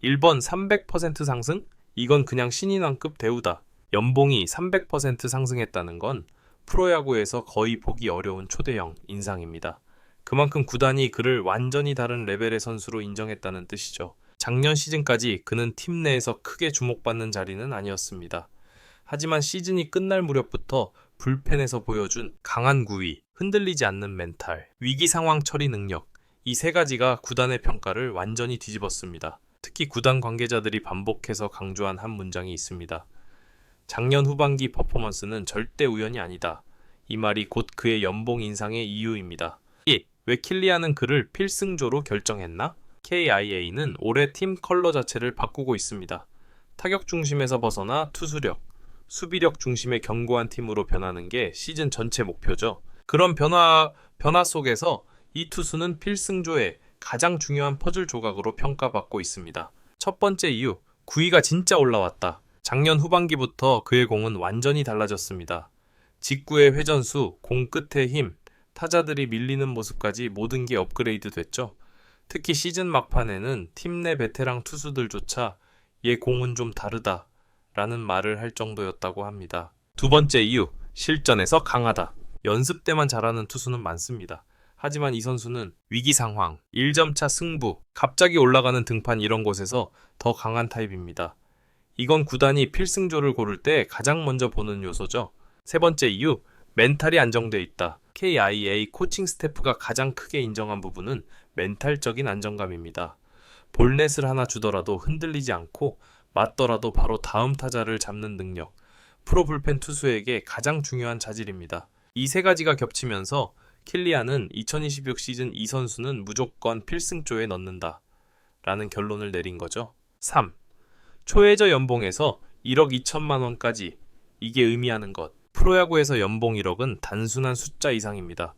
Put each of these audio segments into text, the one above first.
1번 300% 상승? 이건 그냥 신인왕급 대우다. 연봉이 300% 상승했다는 건 프로야구에서 거의 보기 어려운 초대형 인상입니다. 그만큼 구단이 그를 완전히 다른 레벨의 선수로 인정했다는 뜻이죠. 작년 시즌까지 그는 팀 내에서 크게 주목받는 자리는 아니었습니다. 하지만 시즌이 끝날 무렵부터 불펜에서 보여준 강한 구위, 흔들리지 않는 멘탈, 위기 상황 처리 능력, 이 세 가지가 구단의 평가를 완전히 뒤집었습니다. 특히 구단 관계자들이 반복해서 강조한 한 문장이 있습니다. 작년 후반기 퍼포먼스는 절대 우연이 아니다. 이 말이 곧 그의 연봉 인상의 이유입니다. 왜 킬리안은 그를 필승조로 결정했나? KIA는 올해 팀 컬러 자체를 바꾸고 있습니다. 타격 중심에서 벗어나 투수력, 수비력 중심의 견고한 팀으로 변하는 게 시즌 전체 목표죠. 그런 변화 속에서 이 투수는 필승조의 가장 중요한 퍼즐 조각으로 평가받고 있습니다. 첫 번째 이유, 구위가 진짜 올라왔다. 작년 후반기부터 그의 공은 완전히 달라졌습니다. 직구의 회전수, 공 끝의 힘, 타자들이 밀리는 모습까지 모든 게 업그레이드 됐죠. 특히 시즌 막판에는 팀 내 베테랑 투수들조차 얘 공은 좀 다르다 라는 말을 할 정도였다고 합니다. 두 번째 이유, 실전에서 강하다. 연습 때만 잘하는 투수는 많습니다. 하지만 이 선수는 위기 상황, 1점차 승부, 갑자기 올라가는 등판 이런 곳에서 더 강한 타입입니다. 이건 구단이 필승조를 고를 때 가장 먼저 보는 요소죠. 세 번째 이유, 멘탈이 안정돼 있다. KIA 코칭 스태프가 가장 크게 인정한 부분은 멘탈적인 안정감입니다. 볼넷을 하나 주더라도 흔들리지 않고 맞더라도 바로 다음 타자를 잡는 능력, 프로 불펜 투수에게 가장 중요한 자질입니다. 이 세 가지가 겹치면서 킬리안은 2026 시즌 이 선수는 무조건 필승조에 넣는다 라는 결론을 내린 거죠. 3. 초예저 연봉에서 1억 2천만 원까지. 이게 의미하는 것. 프로야구에서 연봉 1억은 단순한 숫자 이상입니다.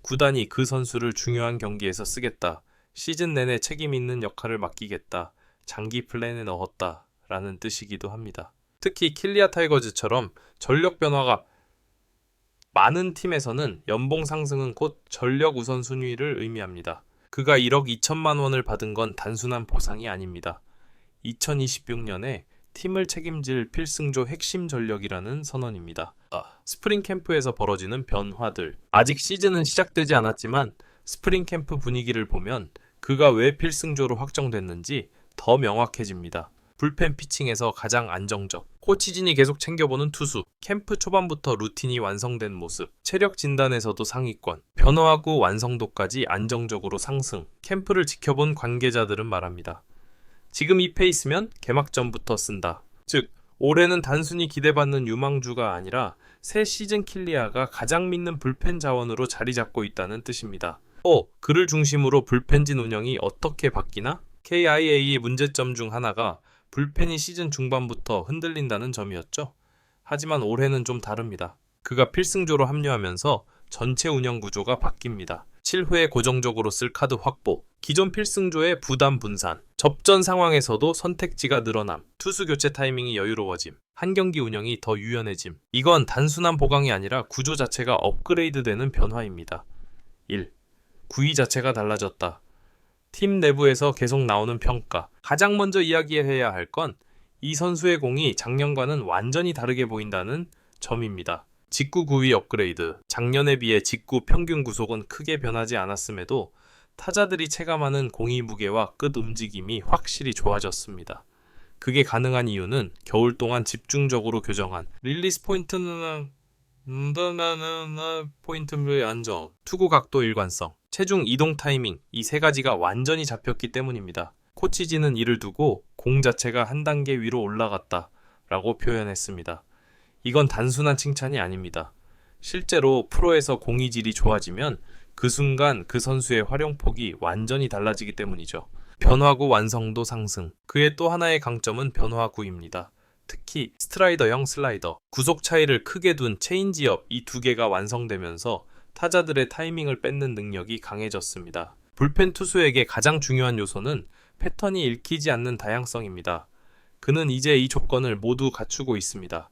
구단이 그 선수를 중요한 경기에서 쓰겠다. 시즌 내내 책임 있는 역할을 맡기겠다. 장기 플랜에 넣었다. 라는 뜻이기도 합니다. 특히 킬리아 타이거즈처럼 전력 변화가 많은 팀에서는 연봉 상승은 곧 전력 우선순위를 의미합니다. 그가 1억 2천만 원을 받은 건 단순한 보상이 아닙니다. 2026년에 팀을 책임질 필승조 핵심 전력이라는 선언입니다. 스프링 캠프에서 벌어지는 변화들. 아직 시즌은 시작되지 않았지만 스프링 캠프 분위기를 보면 그가 왜 필승조로 확정됐는지 더 명확해집니다. 불펜 피칭에서 가장 안정적, 코치진이 계속 챙겨보는 투수, 캠프 초반부터 루틴이 완성된 모습, 체력 진단에서도 상위권, 변화하고 완성도까지 안정적으로 상승, 캠프를 지켜본 관계자들은 말합니다. 지금 이 페이스면 개막 전부터 쓴다. 즉, 올해는 단순히 기대받는 유망주가 아니라 새 시즌 킬리아가 가장 믿는 불펜 자원으로 자리 잡고 있다는 뜻입니다. 그를 중심으로 불펜진 운영이 어떻게 바뀌나? KIA의 문제점 중 하나가 불펜이 시즌 중반부터 흔들린다는 점이었죠. 하지만 올해는 좀 다릅니다. 그가 필승조로 합류하면서 전체 운영 구조가 바뀝니다. 7회에 고정적으로 쓸 카드 확보, 기존 필승조의 부담 분산, 접전 상황에서도 선택지가 늘어남, 투수 교체 타이밍이 여유로워짐, 한 경기 운영이 더 유연해짐. 이건 단순한 보강이 아니라 구조 자체가 업그레이드되는 변화입니다. 1. 구위 자체가 달라졌다. 팀 내부에서 계속 나오는 평가. 가장 먼저 이야기해야 할 건 이 선수의 공이 작년과는 완전히 다르게 보인다는 점입니다. 직구 구위 업그레이드. 작년에 비해 직구 평균 구속은 크게 변하지 않았음에도 타자들이 체감하는 공이 무게와 끝 움직임이 확실히 좋아졌습니다. 그게 가능한 이유는 겨울 동안 집중적으로 교정한 릴리스 포인트의 안정, 투구 각도 일관성, 체중 이동 타이밍, 이 세 가지가 완전히 잡혔기 때문입니다. 코치진은 이를 두고 공 자체가 한 단계 위로 올라갔다 라고 표현했습니다. 이건 단순한 칭찬이 아닙니다. 실제로 프로에서 공이 질이 좋아지면 그 순간 그 선수의 활용폭이 완전히 달라지기 때문이죠. 변화구 완성도 상승. 그의 또 하나의 강점은 변화구입니다. 특히 스트라이더형 슬라이더, 구속 차이를 크게 둔 체인지업, 이 두 개가 완성되면서 타자들의 타이밍을 뺏는 능력이 강해졌습니다. 불펜 투수에게 가장 중요한 요소는 패턴이 읽히지 않는 다양성입니다. 그는 이제 이 조건을 모두 갖추고 있습니다.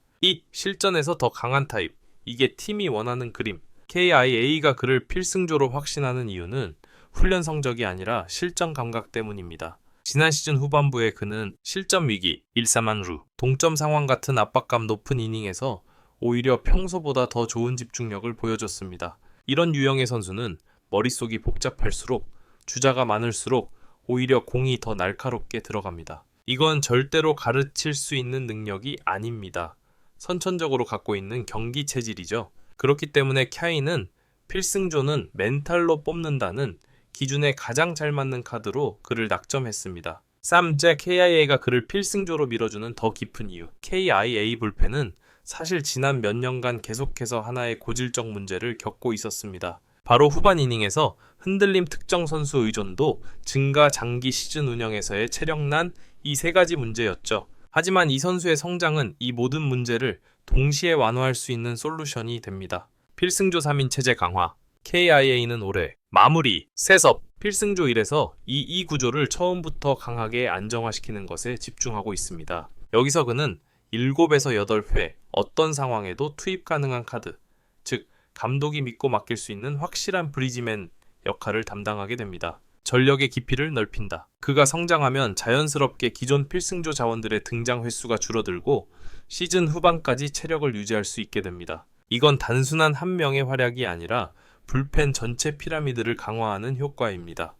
실전에서 더 강한 타입, 이게 팀이 원하는 그림. KIA가 그를 필승조로 확신하는 이유는 훈련 성적이 아니라 실전 감각 때문입니다. 지난 시즌 후반부에 그는 실점 위기, 1-4만루, 동점 상황 같은 압박감 높은 이닝에서 오히려 평소보다 더 좋은 집중력을 보여줬습니다. 이런 유형의 선수는 머릿속이 복잡할수록 주자가 많을수록 오히려 공이 더 날카롭게 들어갑니다. 이건 절대로 가르칠 수 있는 능력이 아닙니다. 선천적으로 갖고 있는 경기 체질이죠. 그렇기 때문에 캬이는 필승조는 멘탈로 뽑는다는 기준에 가장 잘 맞는 카드로 그를 낙점했습니다. 쌈잭 KIA가 그를 필승조로 밀어주는 더 깊은 이유. KIA 불펜은 사실 지난 몇 년간 계속해서 하나의 고질적 문제를 겪고 있었습니다. 바로 후반 이닝에서 흔들림 특정 선수 의존도 증가 장기 시즌 운영에서의 체력난 이 세 가지 문제였죠. 하지만 이 선수의 성장은 이 모든 문제를 동시에 완화할 수 있는 솔루션이 됩니다. 필승조 3인 체제 강화. KIA는 올해 마무리, 셋업, 필승조 1에서 이 구조를 처음부터 강하게 안정화시키는 것에 집중하고 있습니다. 여기서 그는 7에서 8회 어떤 상황에도 투입 가능한 카드, 즉 감독이 믿고 맡길 수 있는 확실한 브리지맨 역할을 담당하게 됩니다. 전력의 깊이를 넓힌다. 그가 성장하면 자연스럽게 기존 필승조 자원들의 등장 횟수가 줄어들고 시즌 후반까지 체력을 유지할 수 있게 됩니다. 이건 단순한 한 명의 활약이 아니라 불펜 전체 피라미드를 강화하는 효과입니다.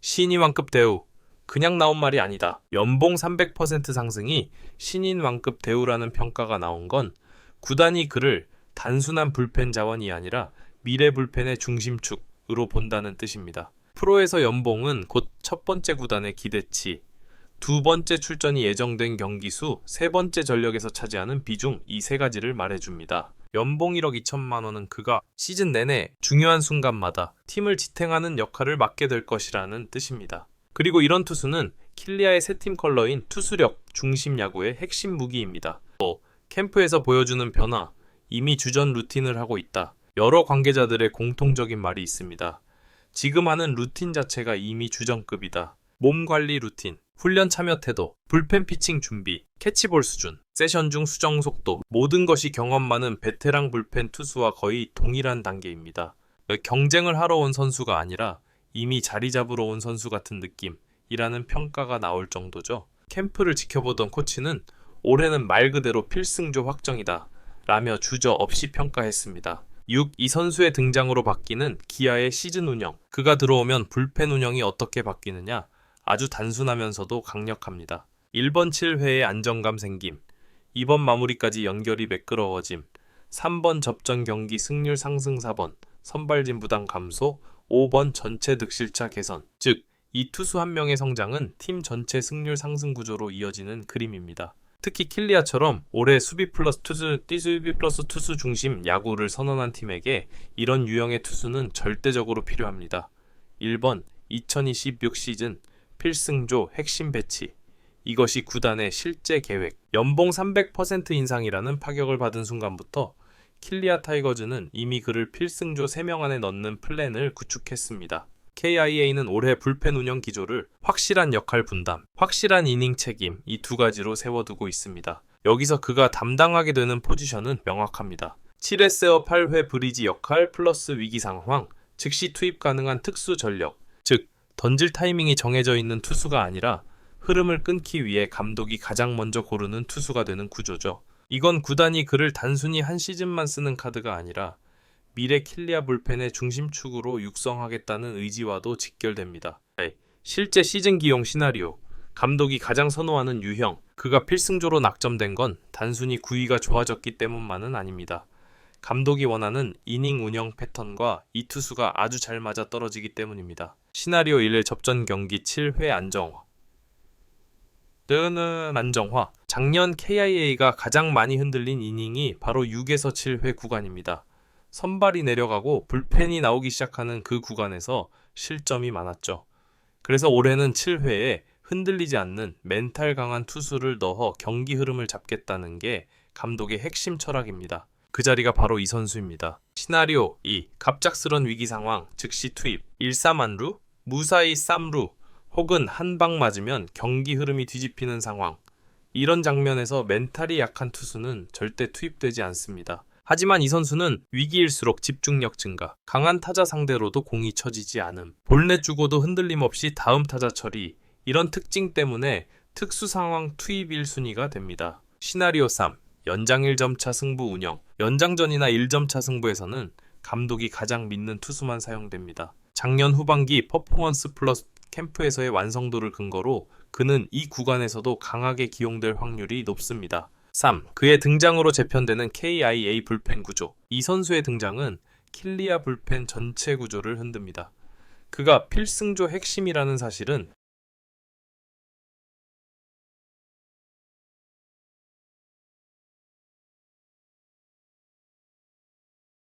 신인왕급 대우. 그냥 나온 말이 아니다. 연봉 300% 상승이 신인왕급 대우라는 평가가 나온 건 구단이 그를 단순한 불펜 자원이 아니라 미래 불펜의 중심축으로 본다는 뜻입니다. 프로에서 연봉은 곧 첫 번째 구단의 기대치, 두 번째 출전이 예정된 경기 수, 세 번째 전력에서 차지하는 비중, 이 세 가지를 말해줍니다. 연봉 1억 2천만 원은 그가 시즌 내내 중요한 순간마다 팀을 지탱하는 역할을 맡게 될 것이라는 뜻입니다. 그리고 이런 투수는 킬리아의 새 팀 컬러인 투수력 중심 야구의 핵심 무기입니다. 또 캠프에서 보여주는 변화, 이미 주전 루틴을 하고 있다. 여러 관계자들의 공통적인 말이 있습니다. 지금 하는 루틴 자체가 이미 주전급이다. 몸 관리 루틴, 훈련 참여 태도, 불펜 피칭 준비, 캐치볼 수준, 세션 중 수정 속도, 모든 것이 경험 많은 베테랑 불펜 투수와 거의 동일한 단계입니다. 경쟁을 하러 온 선수가 아니라 이미 자리 잡으러 온 선수 같은 느낌이라는 평가가 나올 정도죠. 캠프를 지켜보던 코치는 올해는 말 그대로 필승조 확정이다 라며 주저없이 평가했습니다. 6. 이 선수의 등장으로 바뀌는 기아의 시즌 운영. 그가 들어오면 불펜 운영이 어떻게 바뀌느냐? 아주 단순하면서도 강력합니다. 1번 7회에 안정감 생김, 2번 마무리까지 연결이 매끄러워짐, 3번 접전 경기 승률 상승 4번, 선발진 부담 감소, 5번 전체 득실차 개선. 즉, 이 투수 한 명의 성장은 팀 전체 승률 상승 구조로 이어지는 그림입니다. 특히 킬리아처럼 올해 수비 플러스 투수 중심 야구를 선언한 팀에게 이런 유형의 투수는 절대적으로 필요합니다. 1번 2026 시즌 필승조 핵심 배치. 이것이 구단의 실제 계획. 연봉 300% 인상이라는 파격을 받은 순간부터 킬리아 타이거즈는 이미 그를 필승조 3명 안에 넣는 플랜을 구축했습니다. KIA는 올해 불펜 운영 기조를 확실한 역할 분담, 확실한 이닝 책임 이 두 가지로 세워두고 있습니다. 여기서 그가 담당하게 되는 포지션은 명확합니다. 7회 세어 8회 브리지 역할 플러스 위기 상황, 즉시 투입 가능한 특수 전력, 즉 던질 타이밍이 정해져 있는 투수가 아니라 흐름을 끊기 위해 감독이 가장 먼저 고르는 투수가 되는 구조죠. 이건 구단이 그를 단순히 한 시즌만 쓰는 카드가 아니라 미래 킬리아 불펜의 중심축으로 육성하겠다는 의지와도 직결됩니다. 실제 시즌 기용 시나리오, 감독이 가장 선호하는 유형, 그가 필승조로 낙점된 건 단순히 구위가 좋아졌기 때문만은 아닙니다. 감독이 원하는 이닝 운영 패턴과 이 투수가 아주 잘 맞아떨어지기 때문입니다. 시나리오 1 접전 경기 7회 안정화. 작년 KIA가 가장 많이 흔들린 이닝이 바로 6에서 7회 구간입니다. 선발이 내려가고 불펜이 나오기 시작하는 그 구간에서 실점이 많았죠. 그래서 올해는 7회에 흔들리지 않는 멘탈 강한 투수를 넣어 경기 흐름을 잡겠다는 게 감독의 핵심 철학입니다. 그 자리가 바로 이 선수입니다. 시나리오 2. 갑작스런 위기 상황, 즉시 투입. 1-4만루, 무사히 쌈루, 혹은 한 방 맞으면 경기 흐름이 뒤집히는 상황. 이런 장면에서 멘탈이 약한 투수는 절대 투입되지 않습니다. 하지만 이 선수는 위기일수록 집중력 증가, 강한 타자 상대로도 공이 쳐지지 않음, 볼넷 주고도 흔들림 없이 다음 타자 처리, 이런 특징 때문에 특수상황 투입 1순위가 됩니다. 시나리오 3. 연장 1점차 승부 운영. 연장전이나 1점차 승부에서는 감독이 가장 믿는 투수만 사용됩니다. 작년 후반기 퍼포먼스 플러스 캠프에서의 완성도를 근거로 그는 이 구간에서도 강하게 기용될 확률이 높습니다. 3. 그의 등장으로 재편되는 KIA 불펜 구조. 이 선수의 등장은 킬리아 불펜 전체 구조를 흔듭니다. 그가 필승조 핵심이라는 사실은